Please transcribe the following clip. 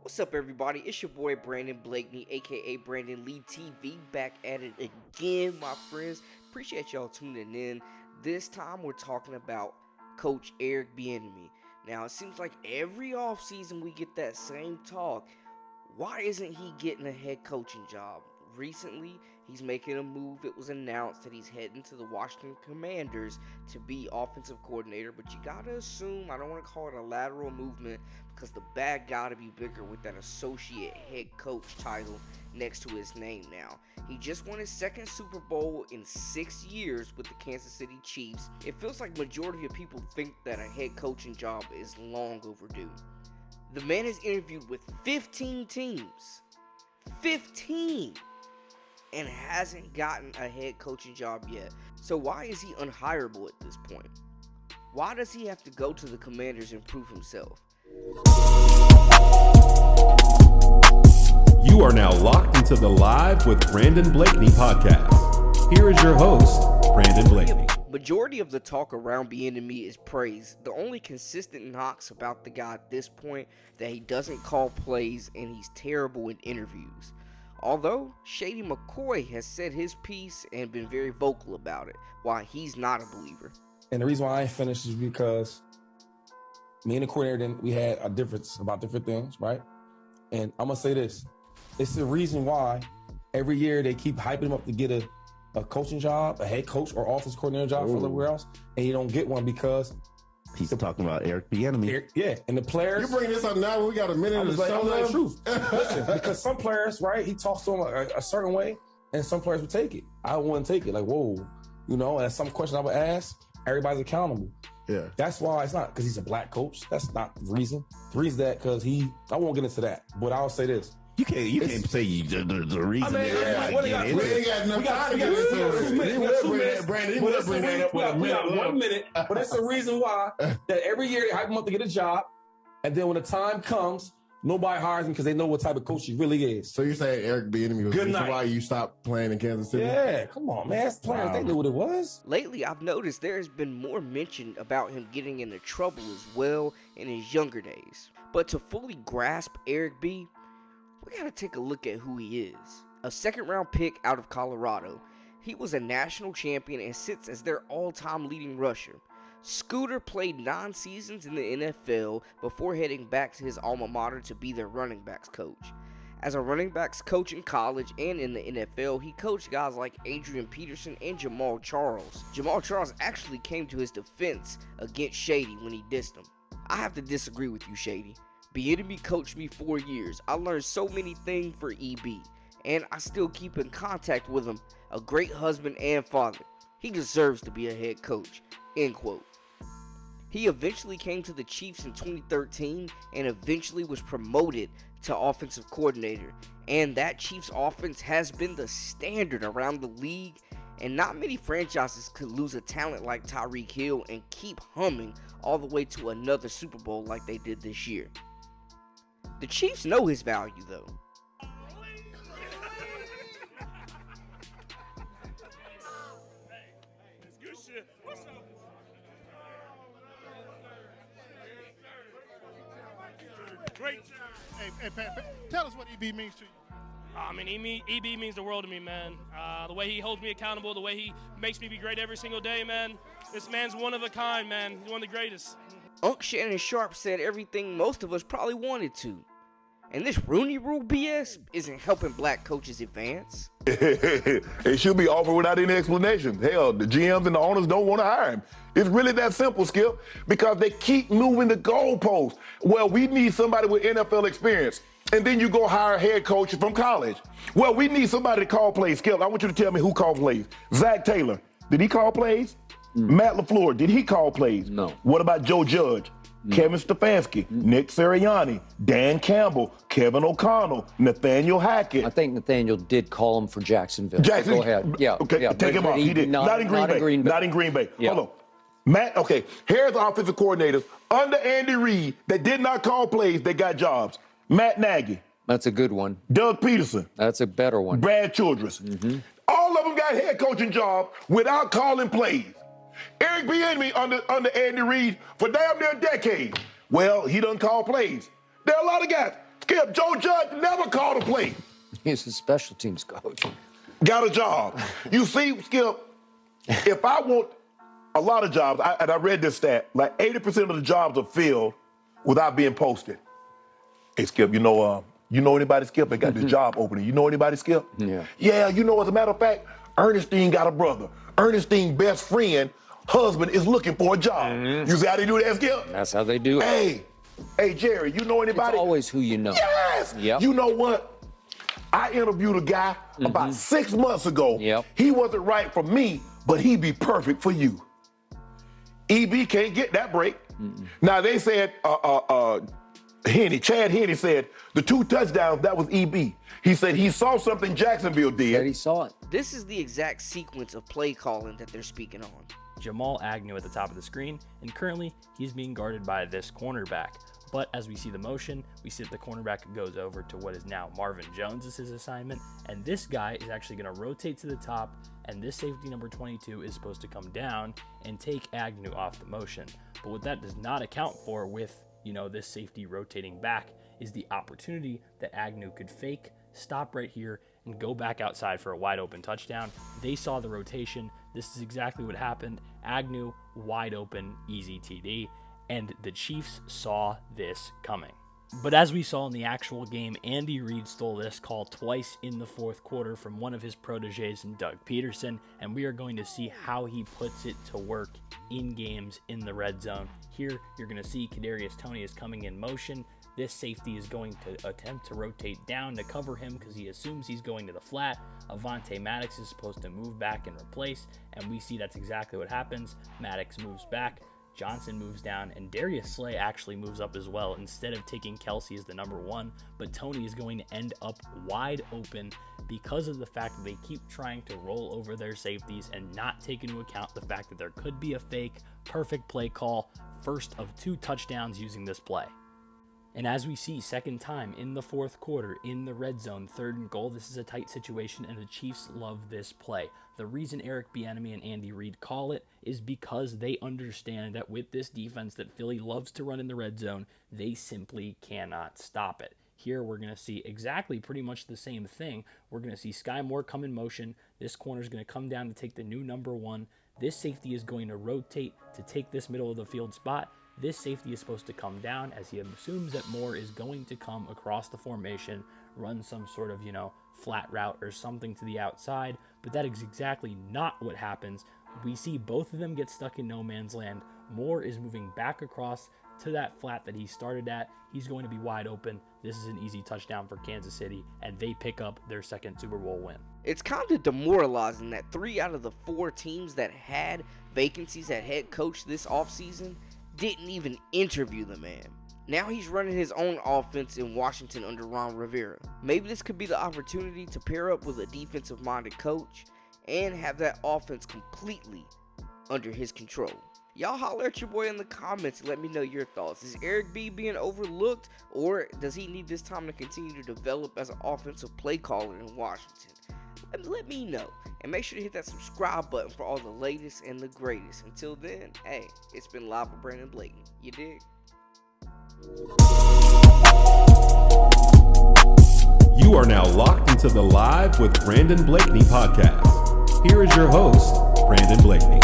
What's up, everybody? It's your boy Brandon Blakeney, aka Brandon Lee TV, back at it again, my friends. Appreciate y'all tuning in. This time we're talking about Coach Eric Bieniemy. Now, it seems like every offseason we get that same talk. Why isn't he getting a head coaching job? Recently, he's making a move. It was announced that he's heading to the Washington Commanders to be offensive coordinator, but you gotta assume, I don't want to call it a lateral movement, because the bag gotta be bigger with that associate head coach title next to his name now. He just won his second Super Bowl in 6 years with the Kansas City Chiefs. It feels like majority of people think that a head coaching job is long overdue. The man has interviewed with 15 teams. 15! And hasn't gotten a head coaching job yet. So why is he unhireable at this point? Why does he have to go to the Commanders and prove himself? You are now locked into the Live with Brandon Blakeney podcast. Here is your host, Brandon Blakeney. Majority of the talk around Bieniemy is praise. The only consistent knocks about the guy at this point that he doesn't call plays and he's terrible in interviews. Although, Shady McCoy has said his piece and been very vocal about it, why he's not a believer. And the reason why I ain't finished is because me and the coordinator, we had a difference about different things, right? And I'm going to say this. It's the reason why every year they keep hyping him up to get a coaching job, a head coach or offense coordinator job for everywhere else, and you don't get one because he's talking about Eric Bieniemy. Yeah, and the players. You're bringing this up now when we got a minute to show them. The truth. Listen, because some players, right, he talks to them a certain way, and some players would take it. I wouldn't take it. Like, whoa, and that's some question I would ask. Everybody's accountable. Yeah. That's why it's not because he's a black coach. That's not the reason. The reason that because I won't get into that, but I'll say this. You can't say the reason. We ain't got enough time to get into it. He will bring that up with a minute. 1 minute, but it's the reason why that every year they hype him up to get a job, and then when the time comes, nobody hires him because they know what type of coach he really is. So you're saying Eric Bieniemy was the reason why you stopped playing in Kansas City? Yeah, come on, man. That's players. They knew what it was. Lately, I've noticed there has been more mention about him getting into trouble as well in his younger days. But to fully grasp Eric B., we gotta take a look at who he is. A second-round pick out of Colorado. He was a national champion and sits as their all-time leading rusher. Scooter played 9 seasons in the NFL before heading back to his alma mater to be their running backs coach. As a running backs coach in college and in the NFL, he coached guys like Adrian Peterson and Jamal Charles. Jamal Charles actually came to his defense against Shady when he dissed him. I have to disagree with you, Shady. Bieniemy coached me 4 years. I learned so many things for EB, and I still keep in contact with him. A great husband and father. He deserves to be a head coach. End quote. He eventually came to the Chiefs in 2013 and eventually was promoted to offensive coordinator. And that Chiefs offense has been the standard around the league, and not many franchises could lose a talent like Tyreek Hill and keep humming all the way to another Super Bowl like they did this year. The Chiefs know his value, though. Great. Hey, Pat, tell us what EB means to you. EB means the world to me, man. The way he holds me accountable, the way he makes me be great every single day, man. This man's one of a kind, man. He's one of the greatest. Unc Shannon Sharp said everything most of us probably wanted to. And this Rooney Rule BS isn't helping black coaches advance. It should be offered without any explanation. Hell, the GMs and the owners don't want to hire him. It's really that simple, Skip, because they keep moving the goalposts. Well, we need somebody with NFL experience. And then you go hire a head coach from college. Well, we need somebody to call plays. Skip, I want you to tell me who called plays. Zach Taylor, did he call plays? Matt LaFleur, did he call plays? No. What about Joe Judge? Kevin Stefanski, Nick Sirianni, Dan Campbell, Kevin O'Connell, Nathaniel Hackett. I think Nathaniel did call him for Jacksonville. Go ahead. Yeah. Okay, yeah, take him off. He did. Not in Green Bay. Not in Green Bay. Yeah. Hold on. Matt, okay, here's the offensive coordinators under Andy Reid that did not call plays, they got jobs. Matt Nagy. That's a good one. Doug Peterson. That's a better one. Brad Childress. All of them got head coaching jobs without calling plays. Eric Bieniemy under Andy Reid for damn near a decade. Well, he doesn't call plays. There are a lot of guys. Skip, Joe Judge never called a play. He's a special teams coach. Got a job. You see, Skip, if I want a lot of jobs, and I read this stat, like 80% of the jobs are filled without being posted. Hey, Skip, you know anybody, Skip, that got this job opening? You know anybody, Skip? Yeah. Yeah, you know, as a matter of fact, Ernestine got a brother. Ernestine's best friend, husband, is looking for a job. Mm-hmm. You see how they do that, Skip? That's how they do it. Hey, Jerry, you know anybody? It's always who you know. Yes! Yep. You know what? I interviewed a guy about 6 months ago. Yep. He wasn't right for me, but he'd be perfect for you. EB can't get that break. Now, they said, Chad Henne said the 2 touchdowns, that was EB. He said he saw something Jacksonville did. That he saw it. This is the exact sequence of play calling that they're speaking on. Jamal Agnew at the top of the screen, and currently he's being guarded by this cornerback. But as we see the motion, we see that the cornerback goes over to what is now Marvin Jones is his assignment, and this guy is actually going to rotate to the top, and this safety number 22 is supposed to come down and take Agnew off the motion. But what that does not account for with, this safety rotating back is the opportunity that Agnew could fake, stop right here, and go back outside for a wide open touchdown. They saw the rotation. This is exactly what happened. Agnew, wide open, easy TD. And the Chiefs saw this coming. But as we saw in the actual game, Andy Reid stole this call twice in the fourth quarter from one of his proteges in Doug Peterson, and we are going to see how he puts it to work in games in the red zone. Here, you're going to see Kadarius Toney is coming in motion. This safety is going to attempt to rotate down to cover him because he assumes he's going to the flat. Avonte Maddox is supposed to move back and replace, and we see that's exactly what happens. Maddox moves back. Johnson moves down, and Darius Slay actually moves up as well instead of taking Kelsey as the number 1, but Toney is going to end up wide open because of the fact that they keep trying to roll over their safeties and not take into account the fact that there could be a fake, perfect play call, first of 2 touchdowns using this play. And as we see, second time in the fourth quarter, in the red zone, 3rd and goal, this is a tight situation, and the Chiefs love this play. The reason Eric Bieniemy and Andy Reid call it is because they understand that with this defense that Philly loves to run in the red zone, they simply cannot stop it. Here we're going to see exactly pretty much the same thing. We're going to see Sky Moore come in motion. This corner is going to come down to take the new number 1. This safety is going to rotate to take this middle of the field spot. This safety is supposed to come down as he assumes that Moore is going to come across the formation, run some sort of, flat route or something to the outside, but that is exactly not what happens. We see both of them get stuck in no man's land. Moore is moving back across to that flat that he started at. He's going to be wide open. This is an easy touchdown for Kansas City, and they pick up their 2nd Super Bowl win. It's kind of demoralizing that 3 out of the 4 teams that had vacancies at head coach this offseason didn't even interview the man. Now he's running his own offense in Washington under Ron Rivera. Maybe this could be the opportunity to pair up with a defensive-minded coach and have that offense completely under his control. Y'all holler at your boy in the comments and let me know your thoughts. Is Eric B being overlooked, or does he need this time to continue to develop as an offensive play caller in Washington? Let me know. And make sure to hit that subscribe button for all the latest and the greatest. Until then, hey, it's been Live with Brandon Blakeney. You dig? You are now locked into the Live with Brandon Blakeney podcast. Here is your host, Brandon Blakeney.